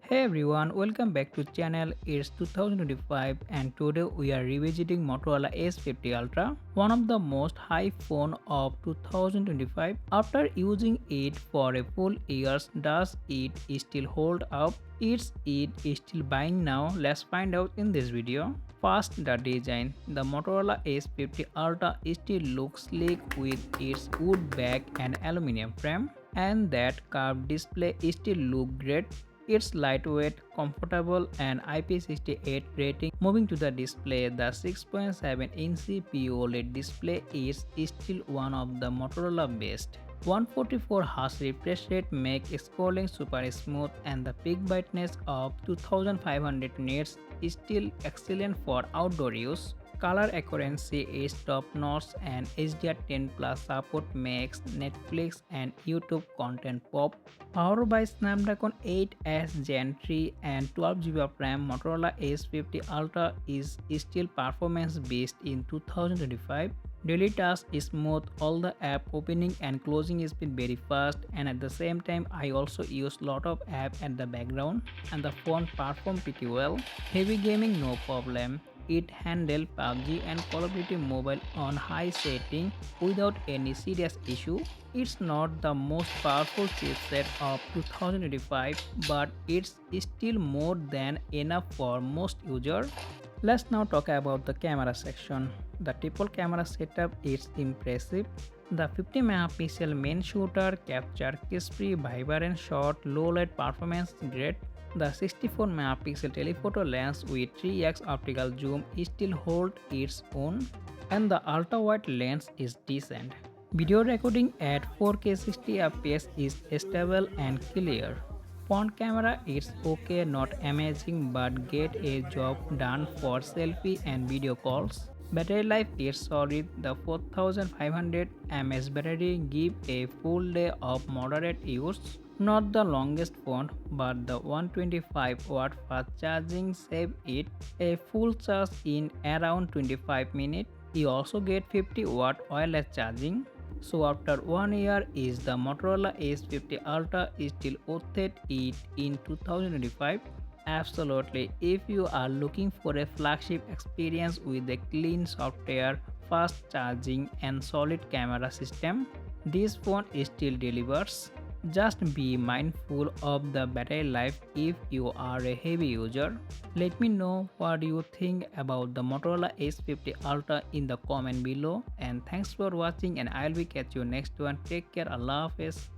Hey everyone, welcome back to channel. It's 2025 and today we are revisiting Motorola S50 Ultra, one of the most high phone of 2025. After using it for a full years, does it still hold up? Is it still buying now? Let's find out in this video. First, the design. The Motorola S50 Ultra still looks sleek with its wood back and aluminum frame, and that curved display still look great. It's lightweight, comfortable and IP68 rating. Moving to the display, the 6.7-inch CPU OLED display is still one of the Motorola best. 144Hz refresh rate makes scrolling super smooth and the peak brightness of 2500 nits is still excellent for outdoor use. Color accuracy is top-notch and HDR10 Plus support makes Netflix and YouTube content pop. Powered by Snapdragon 8S Gen 3 and 12GB of RAM, Motorola S50 Ultra is still performance-based in 2025. Daily tasks is smooth, all the app opening and closing is been very fast, and at the same time I also use lot of app at the background and the phone perform pretty well. Heavy gaming no problem. It handles PUBG and Call of Duty Mobile on high setting without any serious issue. It's not the most powerful chipset of 2025, but it's still more than enough for most users. Let's now talk about the camera section. The triple camera setup is impressive. The 50 megapixel main shooter captures crispy, vibrant shot, low light performance great. The 64 megapixel telephoto lens with 3x optical zoom still holds its own, and the ultra wide lens is decent. Video recording at 4K 60 fps is stable and clear. Front camera is okay, not amazing, but get a job done for selfie and video calls. Battery life is solid. The 4500 mAh battery gives a full day of moderate use. Not the longest phone, but the 125-watt fast charging saves it a full charge in around 25 minutes. You also get 50-watt wireless charging. So after 1 year, is the Motorola S50 Ultra still worth it in 2025? Absolutely. If you are looking for a flagship experience with a clean software, fast charging and solid camera system, this phone still delivers. Just be mindful of the battery life if you are a heavy user. Let me know what you think about the Motorola S50 Ultra in the comment below, and thanks for watching, and I'll be catch you next one. Take care. Allah Hafiz.